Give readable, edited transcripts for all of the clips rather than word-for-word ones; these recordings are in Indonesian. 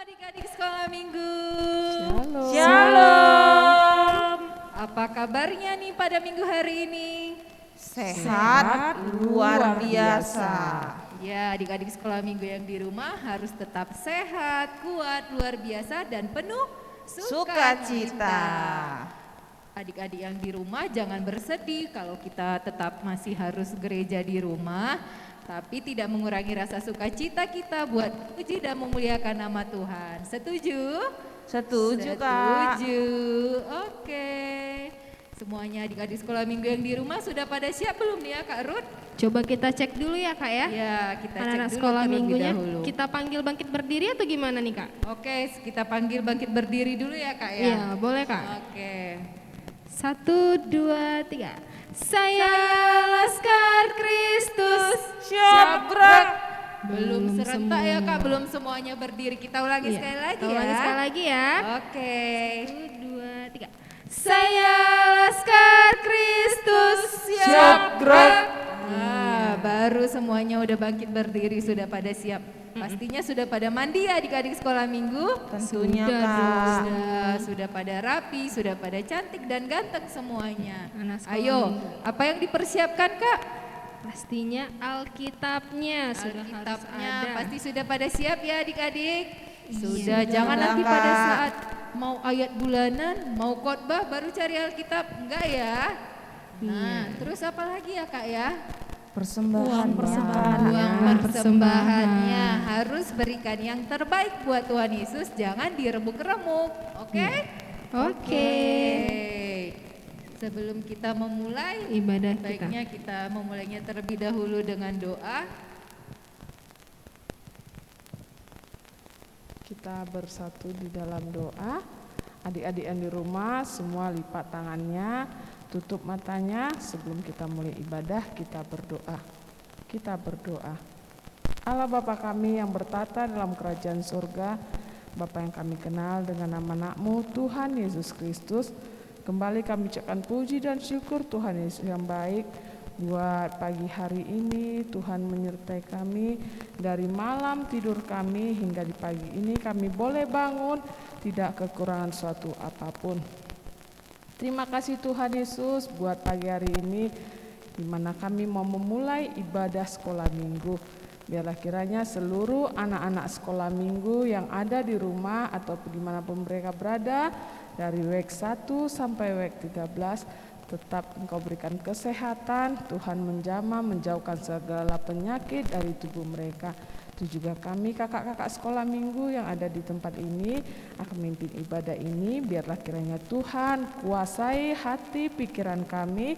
adik-adik sekolah minggu. Shalom. Shalom. Apa kabarnya nih pada minggu hari ini? Sehat luar biasa. Ya, adik-adik sekolah minggu yang di rumah harus tetap sehat, kuat, luar biasa dan penuh Sukacita. Adik-adik yang di rumah jangan bersedih kalau kita tetap masih harus gereja di rumah, tapi tidak mengurangi rasa sukacita kita buat puji dan memuliakan nama Tuhan. Setuju? Setuju, Kak. Setuju. Oke. Semuanya adik-adik sekolah minggu yang di rumah sudah pada siap belum nih ya Kak Ruth? Coba kita cek dulu ya Kak ya. Ya, kita cek Anak-anak dulu sekolah terlebih minggunya dahulu. kita panggil bangkit berdiri atau gimana nih Kak? Oke, kita panggil bangkit berdiri dulu ya Kak ya. Iya boleh Kak. Oke. 1, 2, 3. Saya Laskar Kristus. Siap gerak. Belum serentak ya Kak, belum semuanya berdiri. Kita ulangi sekali lagi Kita ya. ulangi sekali lagi ya. Oke. 1, 2, 3. Saya Laskar Kristus. Siap gerak. Baru semuanya udah bangkit berdiri, sudah pada siap. Pastinya sudah pada mandi ya adik-adik sekolah minggu. Tentunya, Sudah Kak. Sudah pada rapi, sudah pada cantik dan ganteng semuanya. Anak sekolah Ayo, minggu. apa yang dipersiapkan Kak? Pastinya Alkitabnya sudah harus Alkitabnya ada. pasti sudah pada siap ya adik-adik. Sudah, Sudah, jangan nanti Kak. pada saat mau ayat bulanan, mau khotbah baru cari Alkitab, enggak ya? Nah, terus apa lagi ya Kak ya? Persembahan. Uang persembahannya harus berikan yang terbaik buat Tuhan Yesus, jangan direbuk-remuk, oke? Oke. Sebelum kita memulai, Ibadah kita. baiknya kita memulainya terlebih dahulu dengan doa. Kita bersatu di dalam doa. Adik-adik yang di rumah semua lipat tangannya, tutup matanya sebelum kita mulai ibadah. Kita berdoa. Kita berdoa. Allah Bapa kami yang bertata dalam kerajaan surga, Bapa yang kami kenal dengan nama Nak-Mu Tuhan Yesus Kristus, kembali kami ucapkan puji dan syukur Tuhan Yesus yang baik buat pagi hari ini. Tuhan menyertai kami dari malam tidur kami hingga di pagi ini kami boleh bangun tidak kekurangan suatu apapun. Terima kasih Tuhan Yesus buat pagi hari ini di mana kami mau memulai ibadah sekolah minggu. Biarlah kiranya seluruh anak-anak sekolah minggu yang ada di rumah atau dimanapun mereka berada, dari week 1 sampai week 13, tetap Engkau berikan kesehatan, Tuhan menjamah, menjauhkan segala penyakit dari tubuh mereka. Itu juga kami kakak-kakak sekolah minggu yang ada di tempat ini akan memimpin ibadah ini. Biarlah kiranya Tuhan kuasai hati pikiran kami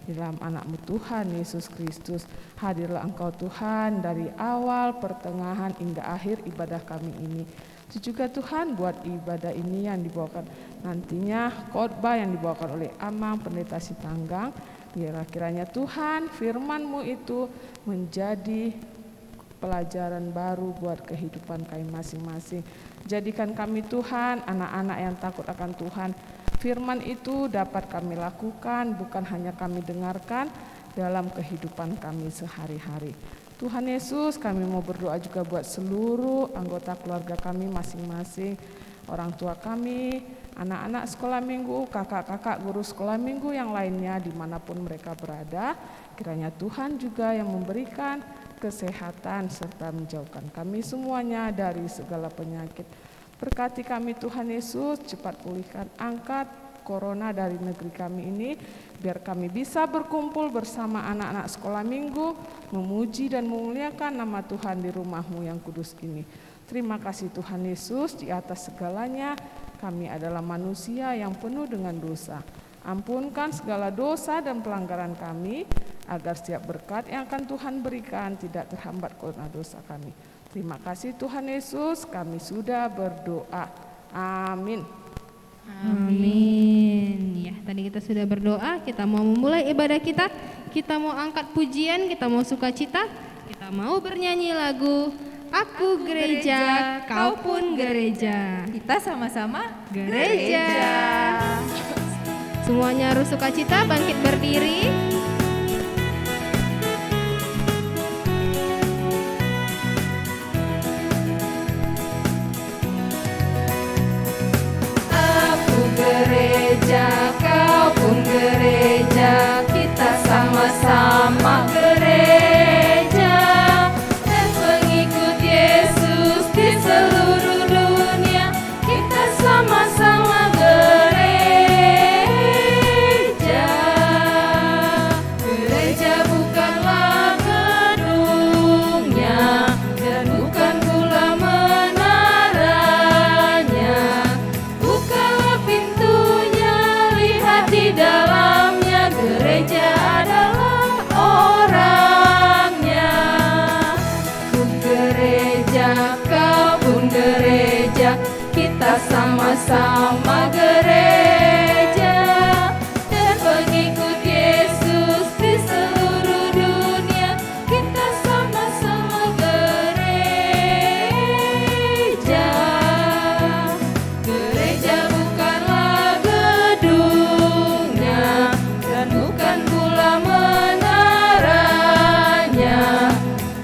di dalam anak-Mu Tuhan Yesus Kristus. Hadirlah Engkau Tuhan dari awal, pertengahan hingga akhir ibadah kami ini. Itu juga Tuhan buat ibadah ini yang dibawakan nantinya khotbah yang dibawakan oleh Amang Pendeta Sitanggang. Biarlah kiranya Tuhan firman-Mu itu menjadi pelajaran baru buat kehidupan kami masing-masing. Jadikan kami Tuhan anak-anak yang takut akan Tuhan. Firman itu dapat kami lakukan, bukan hanya kami dengarkan dalam kehidupan kami sehari-hari. Tuhan Yesus, kami mau berdoa juga buat seluruh anggota keluarga kami masing-masing, orang tua kami, anak-anak sekolah minggu, kakak-kakak guru sekolah minggu yang lainnya dimanapun mereka berada. Kiranya Tuhan juga yang memberikan kesehatan serta menjauhkan kami semuanya dari segala penyakit. Berkati kami Tuhan Yesus, cepat pulihkan, angkat corona dari negeri kami ini, biar kami bisa berkumpul bersama anak-anak sekolah minggu, memuji dan memuliakan nama Tuhan di rumah-Mu yang kudus ini. Terima kasih Tuhan Yesus, di atas segalanya kami adalah manusia yang penuh dengan dosa. Ampunkan segala dosa dan pelanggaran kami, agar setiap berkat yang akan Tuhan berikan tidak terhambat karena dosa kami. Terima kasih Tuhan Yesus, kami sudah berdoa. Amin. Amin. Ya, tadi kita sudah berdoa, kita mau memulai ibadah kita. Kita mau angkat pujian, kita mau sukacita, kita mau bernyanyi lagu Aku gereja, kau pun gereja. Kita sama-sama Gereja. Semuanya harus sukacita, bangkit berdiri. gereja, kau pun gereja, kita sama-sama gereja dan pengikut Yesus di seluruh dunia. Kita sama-sama gereja. Gereja bukanlah gedungnya dan bukan pula menaranya. Bukalah pintunya, lihat di dalamnya. Gereja adalah orangnya. Ku gereja, kau pun gereja, kita sama-sama gereja dan pengikut Yesus di seluruh dunia. Kita sama-sama gereja. Gereja bukanlah gedungnya dan bukan pula menaranya.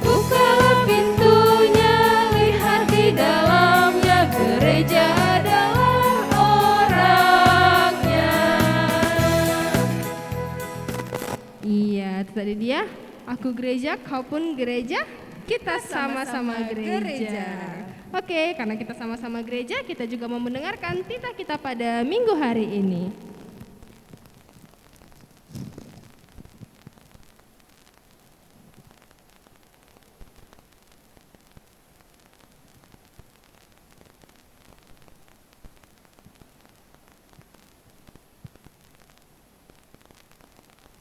Bukalah pintunya, lihat di dalamnya. Gereja adalah orangnya. Iya, itu tadi dia. Aku gereja, kau pun gereja, kita sama-sama gereja. Oke, karena kita sama-sama gereja, kita juga mau mendengarkan titah kita pada minggu hari ini.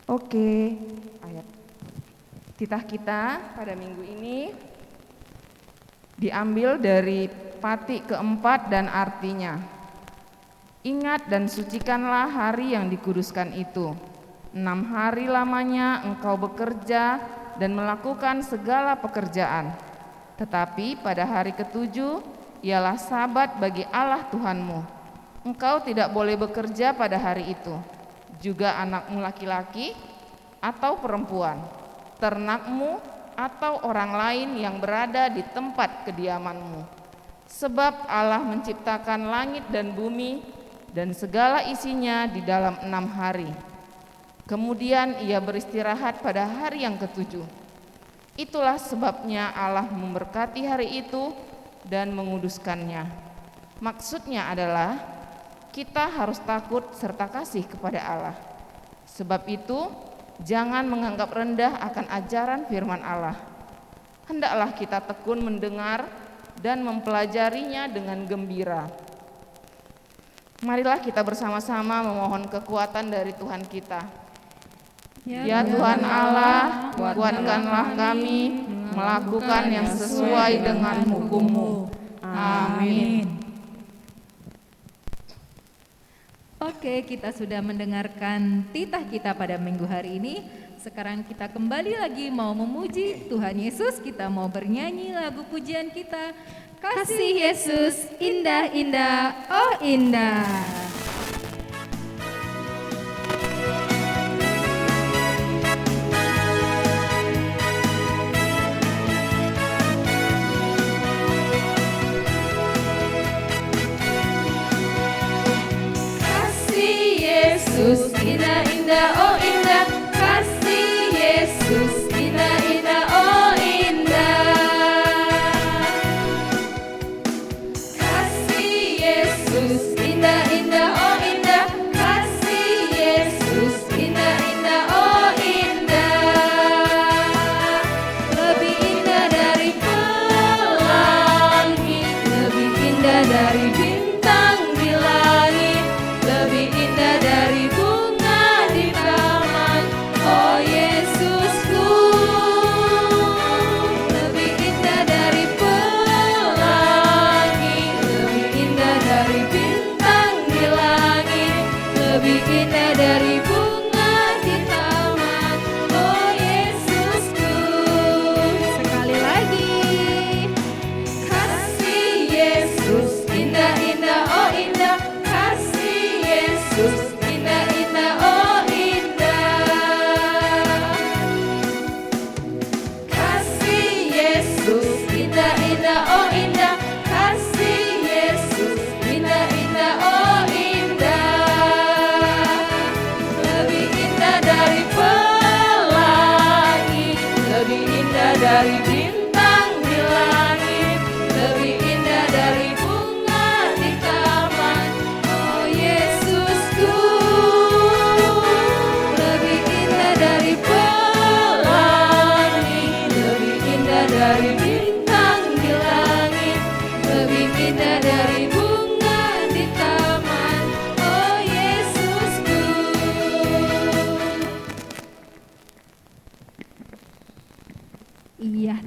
Oke, ayat titah kita pada minggu ini diambil dari Pati keempat dan artinya. Ingat dan sucikanlah hari yang dikuduskan itu. 6 hari lamanya engkau bekerja dan melakukan segala pekerjaan. Tetapi pada hari ketujuh ialah sabat bagi Allah Tuhanmu. Engkau tidak boleh bekerja pada hari itu. Juga anakmu laki-laki atau perempuan, ternakmu atau orang lain yang berada di tempat kediamanmu. Sebab Allah menciptakan langit dan bumi dan segala isinya di dalam 6 hari. Kemudian ia beristirahat pada hari yang ketujuh. Itulah sebabnya Allah memberkati hari itu dan menguduskannya. Maksudnya adalah kita harus takut serta kasih kepada Allah. Sebab itu, jangan menganggap rendah akan ajaran firman Allah. Hendaklah kita tekun mendengar dan mempelajarinya dengan gembira. Marilah kita bersama-sama memohon kekuatan dari Tuhan kita. Ya Tuhan Allah, kuatkanlah kami melakukan yang sesuai dengan hukum-Mu. Amin. Oke, kita sudah mendengarkan titah kita pada minggu hari ini. Sekarang kita kembali lagi mau memuji Tuhan Yesus. Kita mau bernyanyi lagu pujian kita. Kasih Yesus indah-indah, oh indah. Yesus indah-indah, oh indah. Kasih Yesus indah-indah, oh indah. Kasih Yesus indah-indah, oh indah. Kasih Yesus indah-indah, oh indah. Lebih indah dari pelangi, lebih indah dari bintang di langit, lebih indah dari bunga di taman, oh Yesusku. Lebih indah dari pelangi, lebih indah dari bintang di langit, lebih indah dari bunga di taman, oh Yesusku. Sekali lagi. Kasih Yesus indah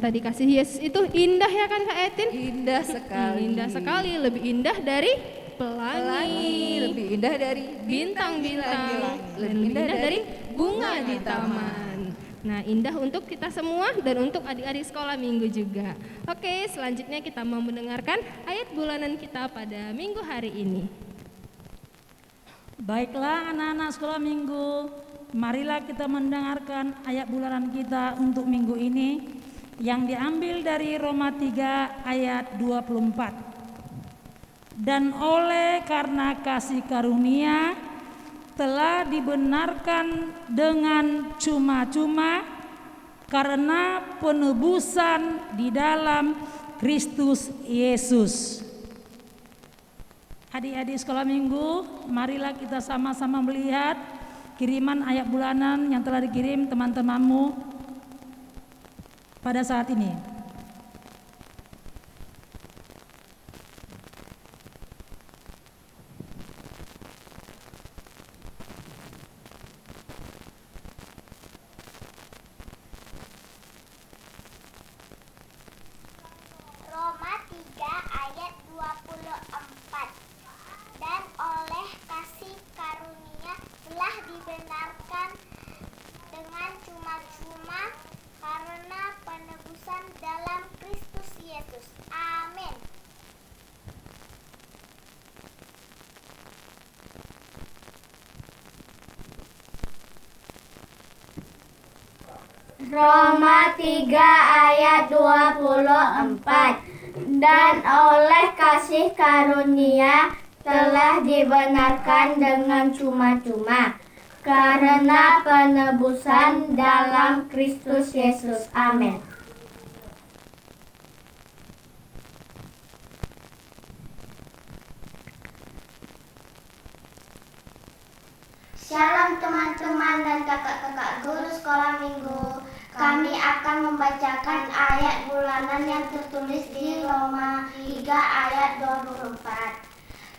kita dikasih Yesus itu indah ya kan Kak Etin? Indah sekali. Indah sekali, lebih indah dari pelangi, Lebih indah dari bintang-bintang, lebih indah dari bunga di taman. Nah, indah untuk kita semua dan untuk adik-adik sekolah minggu juga. Oke, selanjutnya kita mau mendengarkan ayat bulanan kita pada minggu hari ini. Baiklah anak-anak sekolah minggu, marilah kita mendengarkan ayat bulanan kita untuk minggu ini yang diambil dari Roma 3 ayat 24. Dan oleh karena kasih karunia telah dibenarkan dengan cuma-cuma karena penebusan di dalam Kristus Yesus. Adik-adik sekolah minggu, marilah kita sama-sama melihat kiriman ayat bulanan yang telah dikirim teman-temanmu pada saat ini. Roma 3 ayat 24. Dan oleh kasih karunia telah dibenarkan dengan cuma-cuma karena penebusan dalam Kristus Yesus. Amin. Roma 3 ayat 24. Dan oleh kasih karunia telah dibenarkan dengan cuma-cuma karena penebusan dalam Kristus Yesus. Amin. Shalom teman-teman dan kakak-kakak guru sekolah minggu. Kami akan membacakan ayat bulanan yang tertulis di Roma 3 ayat 24.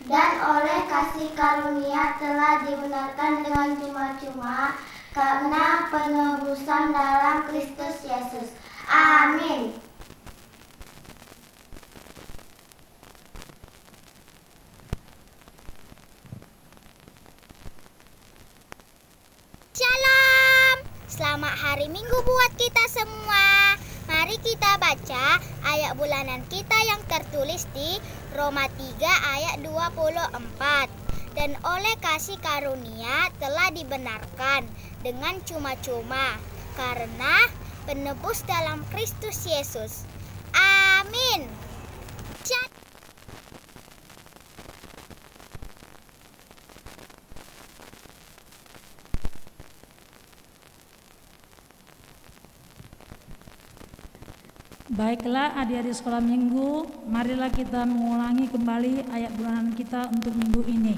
Dan oleh kasih karunia telah dibenarkan dengan cuma-cuma karena penebusan dalam Kristus Yesus. Amin. Shalom. Selamat hari Minggu buat kita semua. Mari kita baca ayat bulanan kita yang tertulis di Roma 3 ayat 24. Dan oleh kasih karunia telah dibenarkan dengan cuma-cuma karena penebus dalam Kristus Yesus. Amin. Baiklah adik-adik sekolah minggu, marilah kita mengulangi kembali ayat bulanan kita untuk minggu ini.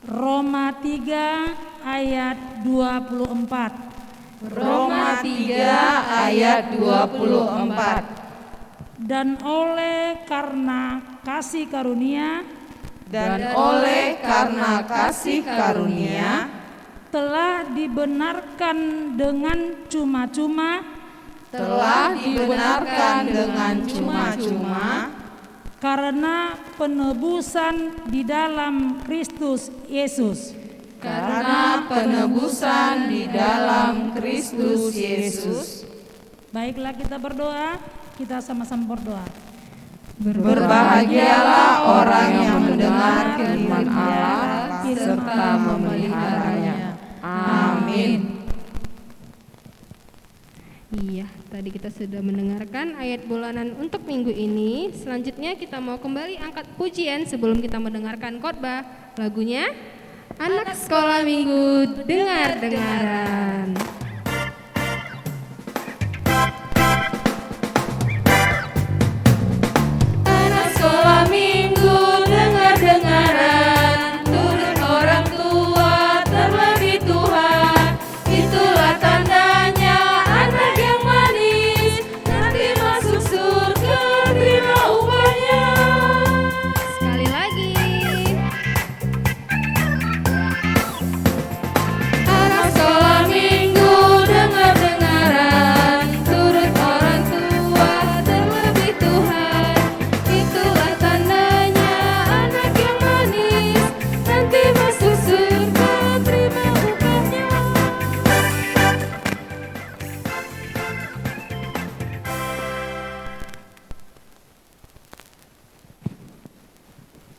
Roma 3 ayat 24. Roma 3 ayat 24. Dan oleh karena kasih karunia Dan oleh karena kasih karunia telah dibenarkan dengan cuma-cuma telah dibenarkan dengan cuma-cuma karena penebusan di dalam Kristus Yesus. karena penebusan di dalam Kristus Yesus. Baiklah kita berdoa, kita sama-sama berdoa. Berbahagialah orang yang mendengar firman Allah serta memeliharanya. Amin. Iya, tadi kita sudah mendengarkan ayat bulanan untuk minggu ini. Selanjutnya kita mau kembali angkat pujian sebelum kita mendengarkan khotbah. Lagunya Anak Sekolah Minggu Dengar-dengaran. Anak sekolah minggu dengar-dengaran, turut orang tua terlebih Tuhan. Itulah tandanya anak yang manis, nanti masuk surga terima upahnya. Sekali lagi. Anak sekolah minggu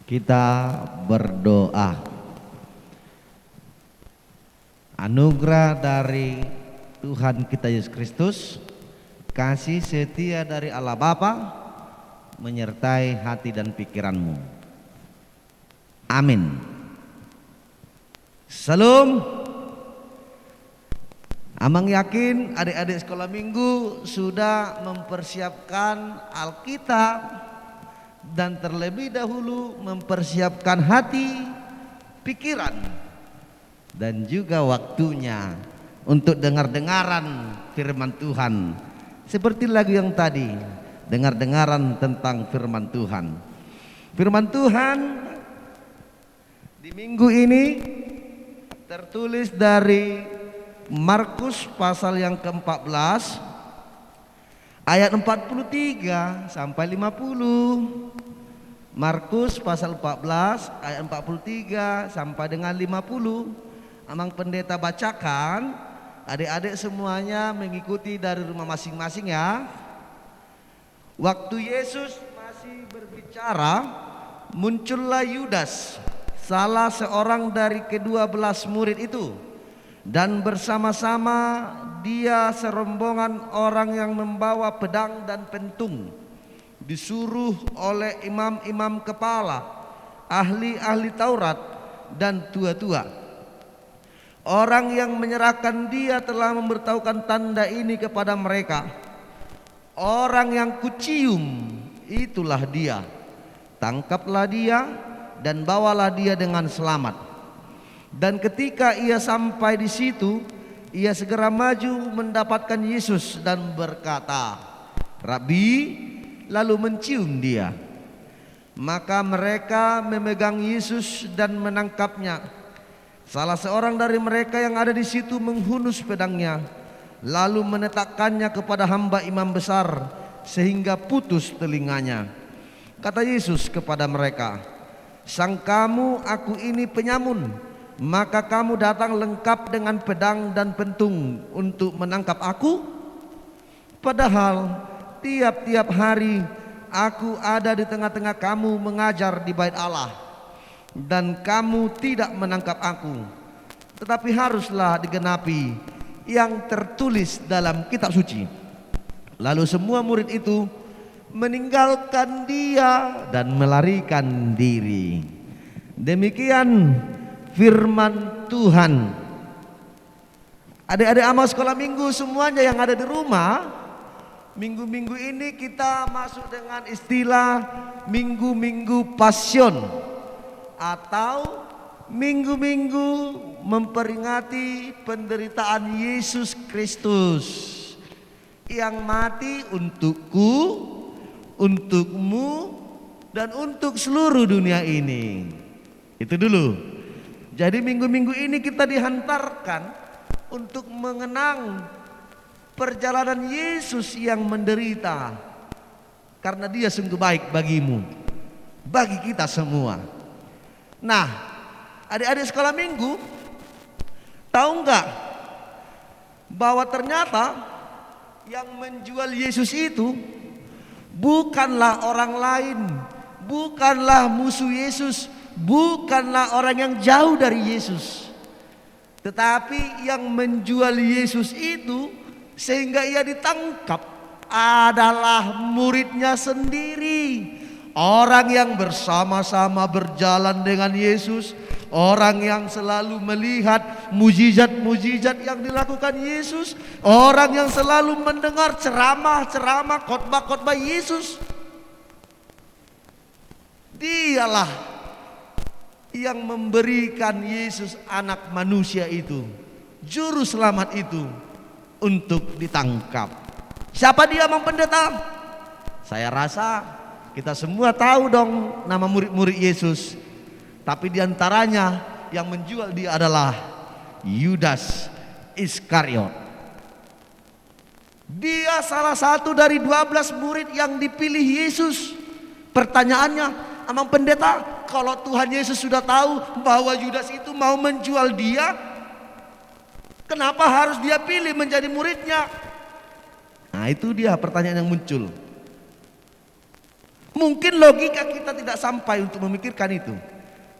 Kita berdoa. Anugerah dari Tuhan kita Yesus Kristus, kasih setia dari Allah Bapa menyertai hati dan pikiranmu. Amin. Salam. Amang yakin adik-adik sekolah minggu sudah mempersiapkan Alkitab dan terlebih dahulu mempersiapkan hati, pikiran, dan juga waktunya untuk dengar-dengaran firman Tuhan. Seperti lagu yang tadi, dengar-dengaran tentang firman Tuhan. Firman Tuhan di minggu ini tertulis dari Markus pasal yang ke-14 ayat 43 sampai 50. Markus pasal 14 ayat 43 sampai dengan 50. Amang pendeta bacakan, adik-adik semuanya mengikuti dari rumah masing-masing ya. Waktu Yesus masih berbicara, muncullah Yudas, salah seorang dari ke-12 murid itu, dan bersama-sama dia serombongan orang yang membawa pedang dan pentung, disuruh oleh imam-imam kepala, ahli-ahli Taurat dan tua-tua. Orang yang menyerahkan dia telah memberitahukan tanda ini kepada mereka. Orang yang kucium, itulah dia. Tangkaplah dia dan bawalah dia dengan selamat. Dan ketika ia sampai di situ, ia segera maju mendapatkan Yesus dan berkata, "Rabi," lalu mencium dia. Maka mereka memegang Yesus dan menangkapnya. Salah seorang dari mereka yang ada di situ menghunus pedangnya, lalu menetakkannya kepada hamba imam besar sehingga putus telinganya. Kata Yesus kepada mereka, "Sangkamu aku ini penyamun, maka kamu datang lengkap dengan pedang dan pentung untuk menangkap aku? Padahal tiap-tiap hari aku ada di tengah-tengah kamu mengajar di bait Allah, dan kamu tidak menangkap aku. Tetapi haruslah digenapi yang tertulis dalam kitab suci." Lalu semua murid itu meninggalkan dia dan melarikan diri. Demikian firman Tuhan. Adik-adik amal sekolah minggu semuanya yang ada di rumah, minggu-minggu ini kita masuk dengan istilah minggu-minggu passion atau minggu-minggu memperingati penderitaan Yesus Kristus yang mati untukku, untukmu, dan untuk seluruh dunia ini. Itu dulu. Jadi minggu-minggu ini kita dihantarkan untuk mengenang perjalanan Yesus yang menderita karena dia sungguh baik bagimu, bagi kita semua. Nah, adik-adik sekolah minggu, tahu nggak bahwa ternyata yang menjual Yesus itu bukanlah orang lain, bukanlah musuh Yesus, bukanlah orang yang jauh dari Yesus, tetapi yang menjual Yesus itu sehingga ia ditangkap adalah muridnya sendiri. Orang yang bersama-sama berjalan dengan Yesus, orang yang selalu melihat mujizat-mujizat yang dilakukan Yesus, orang yang selalu mendengar ceramah-ceramah, khotbah-khotbah Yesus. Dialah yang memberikan Yesus anak manusia itu, juru selamat itu, untuk ditangkap. Siapa dia, Mang Pendeta? Saya rasa kita semua tahu dong nama murid-murid Yesus. Tapi diantaranya yang menjual dia adalah Yudas Iskariot. Dia salah satu dari 12 murid yang dipilih Yesus. Pertanyaannya, Amang Pendeta, kalau Tuhan Yesus sudah tahu bahwa Yudas itu mau menjual dia, kenapa harus dia pilih menjadi muridnya? Nah, itu dia pertanyaan yang muncul. Mungkin logika kita tidak sampai untuk memikirkan itu.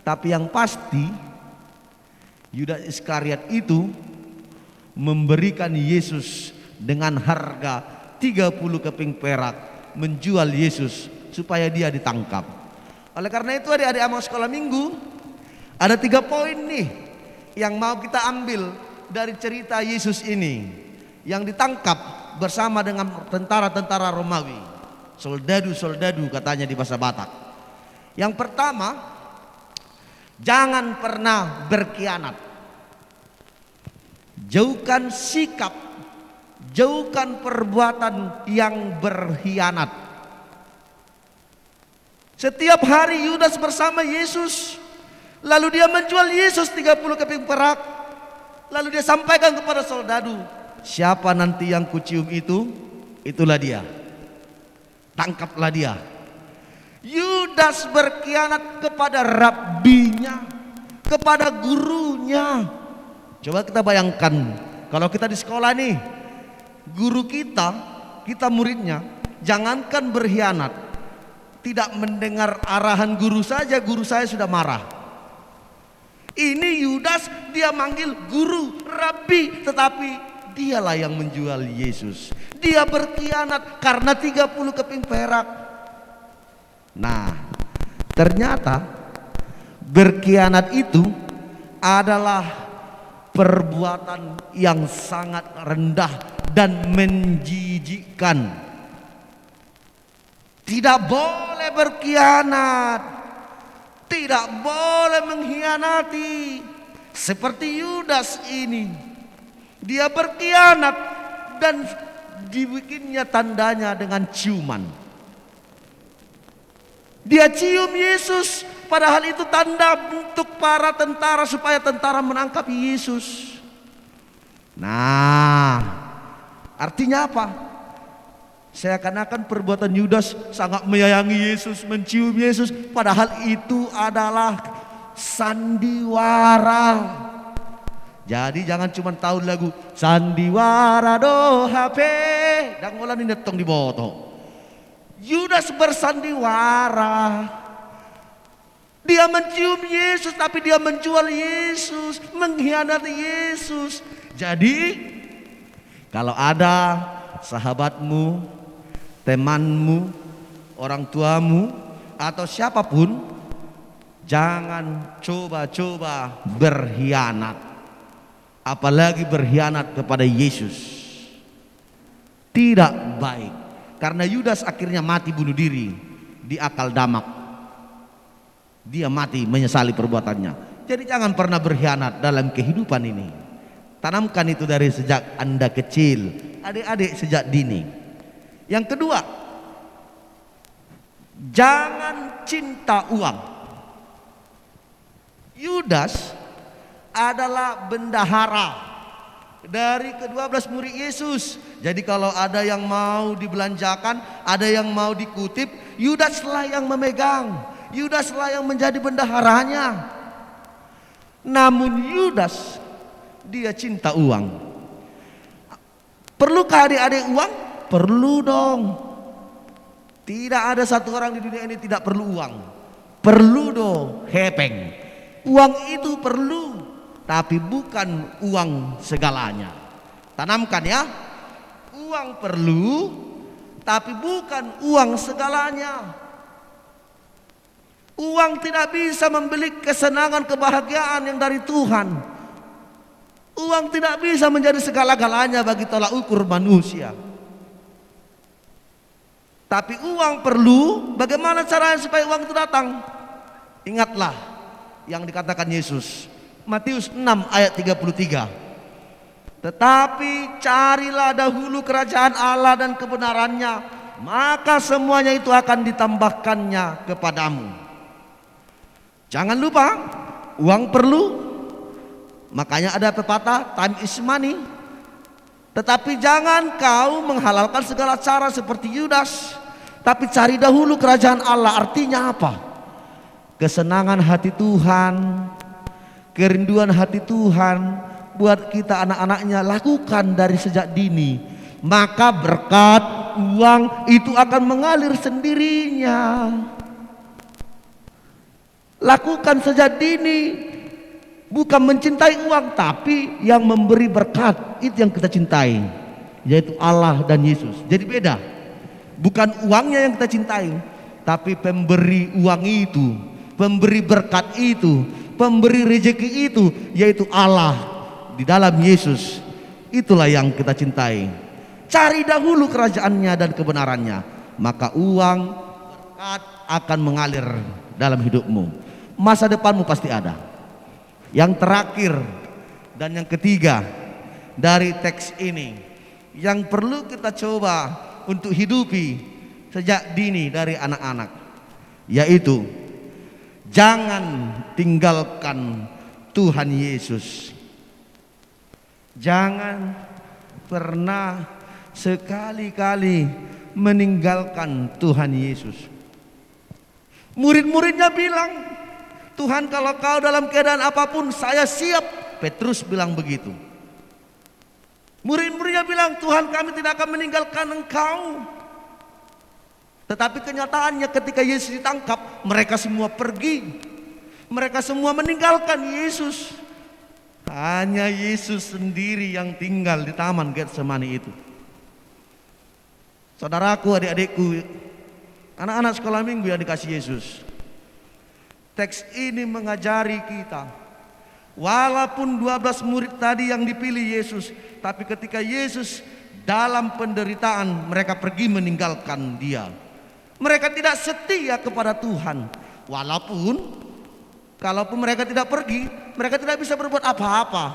Tapi yang pasti Yudas Iskariot itu memberikan Yesus dengan harga 30 keping perak, menjual Yesus supaya dia ditangkap. Oleh karena itu adik-adik amal sekolah minggu, ada 3 poin nih yang mau kita ambil dari cerita Yesus ini yang ditangkap bersama dengan tentara-tentara Romawi. Soldadu-soldadu katanya di bahasa Batak. Yang pertama, jangan pernah berkhianat. Jauhkan sikap, jauhkan perbuatan yang berkhianat. Setiap hari Yudas bersama Yesus, lalu dia menjual Yesus 30 keping perak. Lalu dia sampaikan kepada soldadu, siapa nanti yang kucium itu, itulah dia. Tangkaplah dia. Yudas berkhianat kepada rabbinya, kepada gurunya. Coba kita bayangkan, kalau kita di sekolah nih, guru kita muridnya, jangankan berkhianat, tidak mendengar arahan guru saja, guru saya sudah marah. Ini Yudas, dia manggil guru, rabbi, tetapi dialah yang menjual Yesus. Dia berkhianat karena 30 keping perak. Nah, ternyata berkhianat itu adalah perbuatan yang sangat rendah dan menjijikkan. Tidak boleh berkhianat, tidak boleh mengkhianati. Seperti Yudas ini, dia berkhianat dan dibikinnya tandanya dengan ciuman. Dia cium Yesus, padahal itu tanda untuk para tentara supaya tentara menangkap Yesus. Nah, artinya apa? Seakan-akan perbuatan Yudas sangat menyayangi Yesus, mencium Yesus, padahal itu adalah sandiwara. Jadi jangan cuma tahu lagu sandiwara do HP dan ngolah ini netong di boto. Yudas bersandiwara. Dia mencium Yesus tapi dia menjual Yesus, mengkhianati Yesus. Jadi kalau ada sahabatmu, temanmu, orang tuamu atau siapapun, jangan coba-coba berkhianat. Apalagi berkhianat kepada Yesus. Tidak baik. Karena Yudas akhirnya mati bunuh diri di Akal Damak. Dia mati menyesali perbuatannya. Jadi jangan pernah berkhianat dalam kehidupan ini. Tanamkan itu dari sejak Anda kecil, adik-adik sejak dini. Yang kedua, jangan cinta uang. Yudas adalah bendahara dari ke-12 murid Yesus. Jadi kalau ada yang mau dibelanjakan, ada yang mau dikutip, Yudaslah yang memegang, Yudaslah yang menjadi bendaharanya. Namun Yudas, dia cinta uang. Perlukah adik-adik uang? Perlu dong. Tidak ada satu orang di dunia ini tidak perlu uang. Perlu dong, hepeng. Uang itu perlu, tapi bukan uang segalanya. Tanamkan ya. Uang perlu, tapi bukan uang segalanya. Uang tidak bisa membeli kesenangan, kebahagiaan yang dari Tuhan. Uang tidak bisa menjadi segala-galanya bagi tolak ukur manusia. Tapi uang perlu. Bagaimana caranya supaya uang itu datang? Ingatlah yang dikatakan Yesus, Matius 6 ayat 33. Tetapi carilah dahulu kerajaan Allah dan kebenarannya, maka semuanya itu akan ditambahkannya kepadamu. Jangan lupa, uang perlu. Makanya ada pepatah, time is money. Tetapi jangan kau menghalalkan segala cara seperti Yudas, tapi cari dahulu kerajaan Allah. Artinya apa? Kesenangan hati Tuhan, kerinduan hati Tuhan buat kita anak-anaknya lakukan dari sejak dini. Maka berkat uang itu akan mengalir sendirinya. Lakukan saja dini, bukan mencintai uang, tapi yang memberi berkat itu yang kita cintai, yaitu Allah dan Yesus. Jadi beda, bukan uangnya yang kita cintai, tapi pemberi uang itu, pemberi berkat itu, pemberi rezeki itu, yaitu Allah di dalam Yesus. Itulah yang kita cintai. Cari dahulu kerajaannya dan kebenarannya, maka uang, berkat akan mengalir dalam hidupmu. Masa depanmu pasti ada. Yang terakhir dan yang ketiga dari teks ini yang perlu kita coba untuk hidupi sejak dini dari anak-anak, yaitu jangan tinggalkan Tuhan Yesus. Jangan pernah sekali-kali meninggalkan Tuhan Yesus. Murid-muridnya bilang, Tuhan, kalau kau dalam keadaan apapun saya siap. Petrus bilang begitu. Murid-muridnya bilang, Tuhan, kami tidak akan meninggalkan engkau. Tetapi kenyataannya ketika Yesus ditangkap, mereka semua pergi. Mereka semua meninggalkan Yesus. Hanya Yesus sendiri yang tinggal di taman Getsemani itu. Saudaraku, adik-adikku, anak-anak sekolah minggu yang dikasih Yesus, teks ini mengajari kita, walaupun 12 murid tadi yang dipilih Yesus, tapi ketika Yesus dalam penderitaan, mereka pergi meninggalkan Dia. Mereka tidak setia kepada Tuhan. Kalaupun mereka tidak pergi, mereka tidak bisa berbuat apa-apa,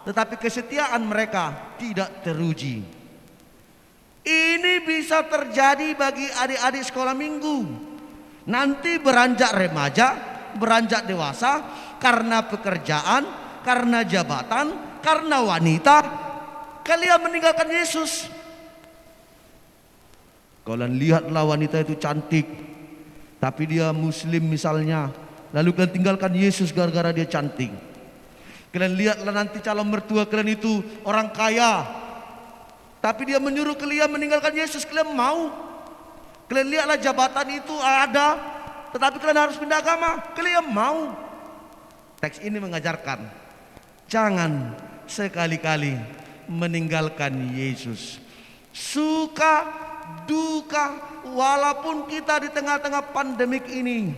tetapi kesetiaan mereka tidak teruji. Ini bisa terjadi bagi adik-adik sekolah minggu. Nanti beranjak remaja, beranjak dewasa, karena pekerjaan, karena jabatan, karena wanita, kalian meninggalkan Yesus. Kalian lihatlah wanita itu cantik, tapi dia muslim misalnya, lalu kalian tinggalkan Yesus gara-gara dia cantik. Kalian lihatlah nanti calon mertua kalian itu orang kaya, tapi dia menyuruh kalian meninggalkan Yesus, kalian mau. Kalian lihatlah jabatan itu ada, tetapi kalian harus pindah agama, kalian mau. Teks ini mengajarkan, jangan sekali-kali meninggalkan Yesus. Suka duka, walaupun kita di tengah-tengah pandemik ini,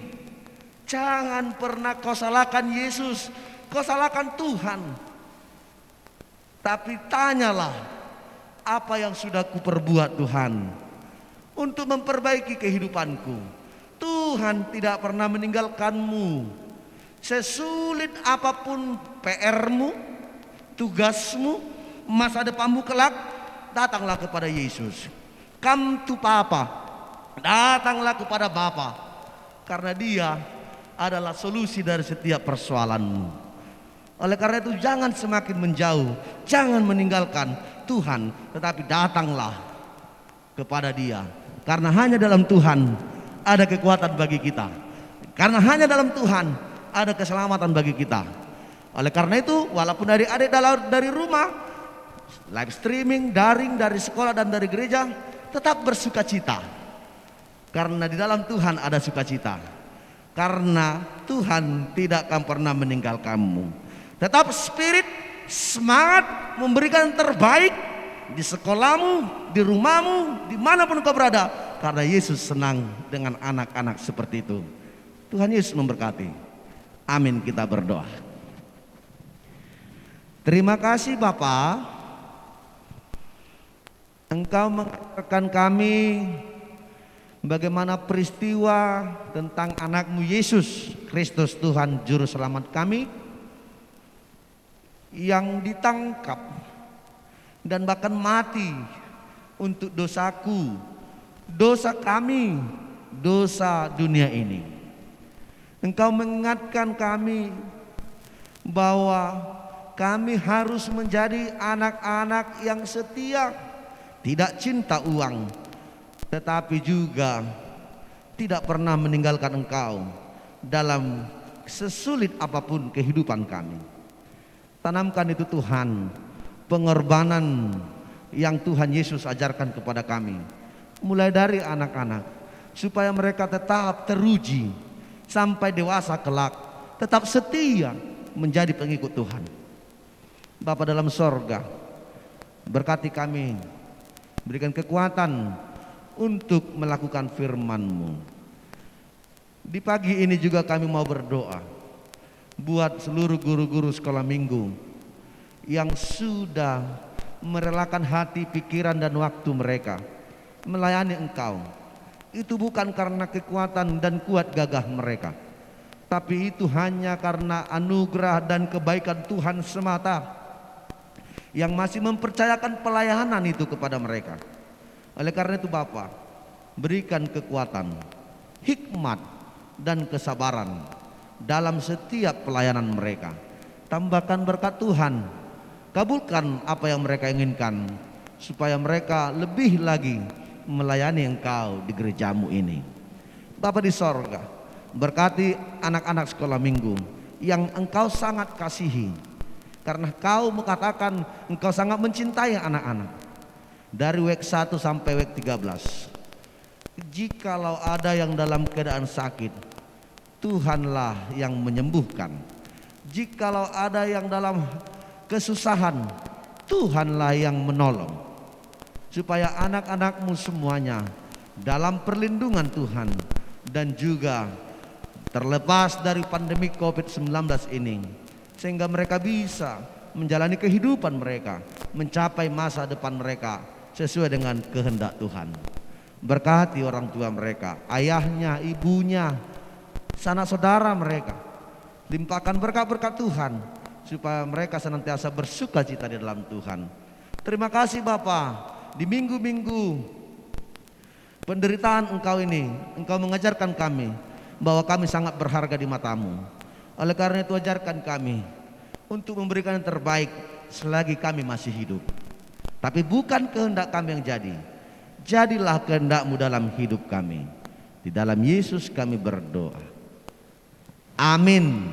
jangan pernah kau salahkan Yesus, kau salahkan Tuhan. Tapi tanyalah, apa yang sudah kuperbuat Tuhan untuk memperbaiki kehidupanku. Tuhan tidak pernah meninggalkanmu. Sesulit apapun PR-mu, tugasmu, masa depanmu kelak, datanglah kepada Yesus. Come to Papa, datanglah kepada Bapa, karena Dia adalah solusi dari setiap persoalanmu. Oleh karena itu jangan semakin menjauh, jangan meninggalkan Tuhan, tetapi datanglah kepada Dia. Karena hanya dalam Tuhan ada kekuatan bagi kita. Karena hanya dalam Tuhan ada keselamatan bagi kita. Oleh karena itu, walaupun adik-adik dari rumah, live streaming, daring, dari sekolah dan dari gereja, tetap bersukacita. Karena di dalam Tuhan ada sukacita. Karena Tuhan tidak akan pernah meninggalkanmu. Tetap spirit, semangat, memberikan yang terbaik di sekolahmu, di rumahmu, dimanapun kau berada. Karena Yesus senang dengan anak-anak seperti itu. Tuhan Yesus memberkati. Amin, kita berdoa. Terima kasih Bapa, Engkau mengajarkan kami bagaimana peristiwa tentang anak-Mu Yesus Kristus Tuhan Juru Selamat kami yang ditangkap dan bahkan mati untuk dosaku, dosa kami, dosa dunia ini. Engkau mengingatkan kami bahwa kami harus menjadi anak-anak yang setia, tidak cinta uang, tetapi juga tidak pernah meninggalkan Engkau dalam sesulit apapun kehidupan kami. Tanamkan itu Tuhan, pengorbanan yang Tuhan Yesus ajarkan kepada kami. mulai dari anak-anak, supaya mereka tetap teruji sampai dewasa kelak, tetap setia menjadi pengikut Tuhan. Bapa dalam sorga, berkati kami, berikan kekuatan untuk melakukan firman-Mu. Di pagi ini juga kami mau berdoa buat seluruh guru-guru sekolah minggu yang sudah merelakan hati, pikiran dan waktu mereka melayani Engkau. Itu bukan karena kekuatan dan kuat gagah mereka, tapi itu hanya karena anugerah dan kebaikan Tuhan semata yang masih mempercayakan pelayanan itu kepada mereka. Oleh karena itu Bapa, berikan kekuatan, hikmat dan kesabaran dalam setiap pelayanan mereka. Tambahkan berkat Tuhan, kabulkan apa yang mereka inginkan, supaya mereka lebih lagi melayani Engkau di gerejamu ini. Bapa di sorga, berkati anak-anak sekolah minggu yang Engkau sangat kasihi, karena Kau mengatakan Engkau sangat mencintai anak-anak. Dari week 1 sampai week 13, jikalau ada yang dalam keadaan sakit, Tuhanlah yang menyembuhkan. Jikalau ada yang dalam kesusahan, Tuhanlah yang menolong. Supaya anak-anak-Mu semuanya dalam perlindungan Tuhan dan juga terlepas dari pandemi COVID-19 ini, sehingga mereka bisa menjalani kehidupan mereka, mencapai masa depan mereka sesuai dengan kehendak Tuhan. Berkati orang tua mereka, ayahnya, ibunya, sanak saudara mereka. Limpahkan berkat-berkat Tuhan supaya mereka senantiasa bersukacita di dalam Tuhan. Terima kasih Bapa. Di minggu-minggu penderitaan Engkau ini, Engkau mengajarkan kami bahwa kami sangat berharga di mata-Mu. Oleh karena itu ajarkan kami untuk memberikan yang terbaik selagi kami masih hidup. Tapi bukan kehendak kami yang jadi, jadilah kehendak-Mu dalam hidup kami. Di dalam Yesus kami berdoa. Amin.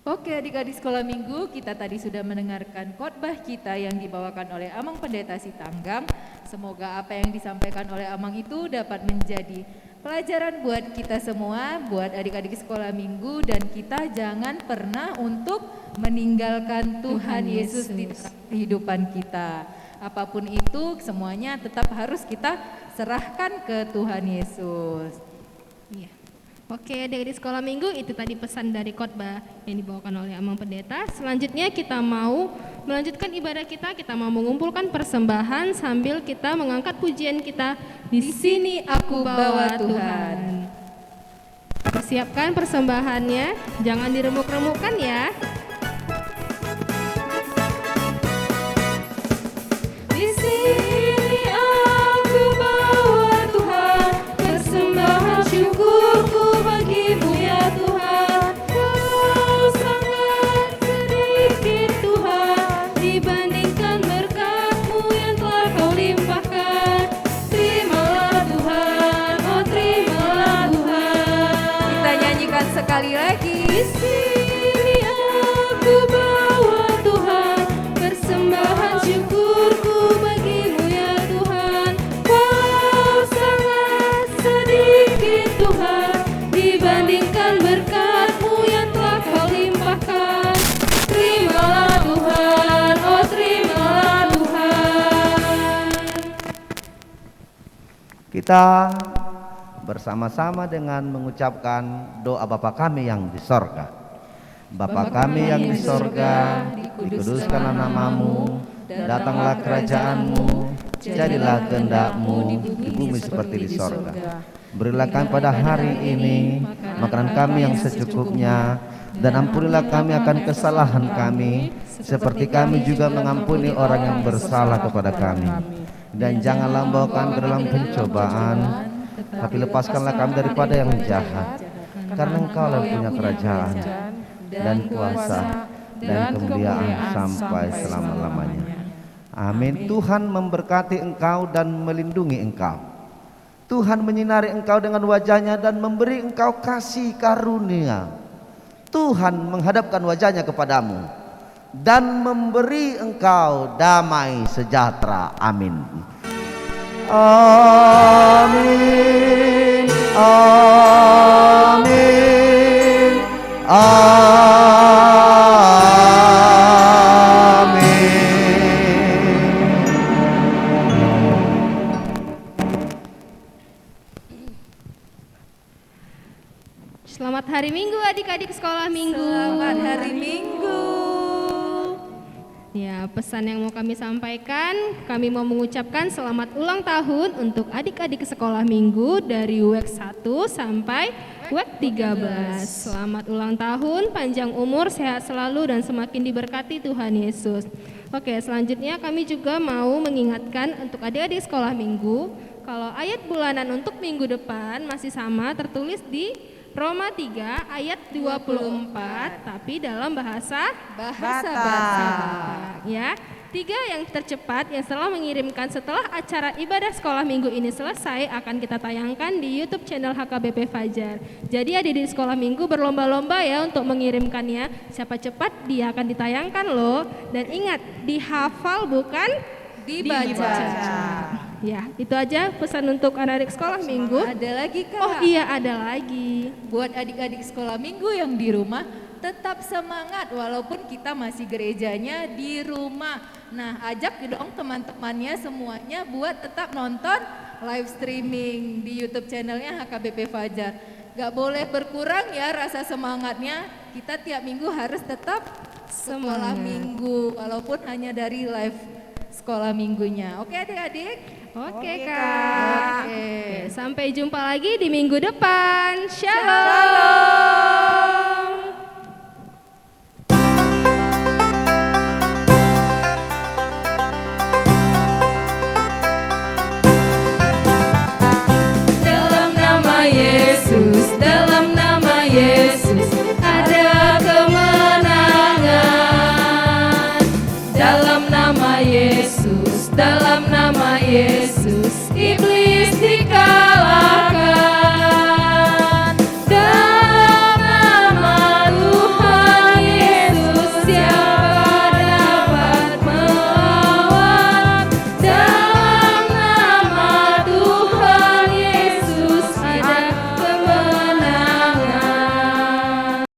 Oke adik-adik sekolah minggu, kita tadi sudah mendengarkan khotbah kita yang dibawakan oleh Amang Pendeta Sitanggang. Semoga apa yang disampaikan oleh Amang itu dapat menjadi pelajaran buat kita semua, buat adik-adik sekolah minggu, dan kita jangan pernah untuk meninggalkan Tuhan Yesus di dalam kehidupan kita. Apapun itu semuanya tetap harus kita serahkan ke Tuhan Yesus. Iya. Oke, adik-adik sekolah minggu, itu tadi pesan dari khotbah yang dibawakan oleh Amang Pendeta. Selanjutnya kita mau melanjutkan ibadah kita mau mengumpulkan persembahan sambil kita mengangkat pujian kita. Di sini aku bawa Tuhan. Persiapkan persembahannya, jangan diremuk-remukkan ya. Di sini aku bawa Tuhan, persembahan syukurku bagimu ya Tuhan. Kau sangat sedikit Tuhan, dibandingkan berkat-Mu yang telah Kau limpahkan. Terimalah Tuhan, oh terimalah Tuhan. Kita nyanyikan sekali lagi. Di sini aku bawa Tuhan, persembahan syukurku bagimu ya Tuhan. Kau sangat sedikit Tuhan, dibandingkan berkat-Mu yang telah Kau limpahkan. Terimalah Tuhan, oh terimalah Tuhan. Kita bersama-sama dengan mengucapkan doa Bapa kami yang di sorga. Bapa kami yang di sorga, dikuduskanlah namamu, datanglah kerajaan-Mu, jadilah kehendak-Mu di bumi seperti di sorga. Berilah kami pada hari ini makanan kami yang secukupnya, dan ampunilah kami akan kesalahan kami, seperti kami juga mengampuni orang yang bersalah kepada kami. Dan janganlah membawa kami ke dalam pencobaan, tapi lepaskanlah kami daripada yang jahat. Karena Engkau lah punya kerajaan dan kuasa dan kemuliaan sampai selama-lamanya. Amin. Tuhan memberkati engkau dan melindungi engkau. Tuhan menyinari engkau dengan wajah-Nya dan memberi engkau kasih karunia. Tuhan menghadapkan wajah-Nya kepadamu dan memberi engkau damai sejahtera. Amin. Amin. Amin. Selamat hari Minggu adik-adik sekolah Minggu. Selamat hari Minggu. Ya, pesan yang mau kami sampaikan, kami mau mengucapkan selamat ulang tahun untuk adik-adik sekolah Minggu dari WEK 1 sampai WEK 13. Selamat ulang tahun, panjang umur, sehat selalu dan semakin diberkati Tuhan Yesus. Oke, selanjutnya kami juga mau mengingatkan untuk adik-adik sekolah Minggu, kalau ayat bulanan untuk minggu depan masih sama tertulis di Roma 3 ayat 24, tapi dalam bahasa Batak. Ya, 3 yang tercepat yang telah mengirimkan setelah acara ibadah sekolah minggu ini selesai akan kita tayangkan di YouTube channel HKBP Fajar. Jadi adik-adik sekolah minggu berlomba-lomba ya untuk mengirimkannya. Siapa cepat dia akan ditayangkan loh. Dan ingat, dihafal bukan dibaca. Ya, itu aja pesan untuk adik-adik sekolah minggu. Ada lagi Kak. Oh iya, ada lagi. Buat adik-adik sekolah minggu yang di rumah, tetap semangat walaupun kita masih gerejanya di rumah. Nah, ajak dong teman-temannya semuanya buat tetap nonton live streaming di YouTube channelnya HKBP Fajar. Gak boleh berkurang ya rasa semangatnya. Kita tiap minggu harus tetap sekolah minggu walaupun hanya dari live sekolah minggunya. Oke adik-adik? Oke Kak. Oke, sampai jumpa lagi di minggu depan. Shalom. Shalom.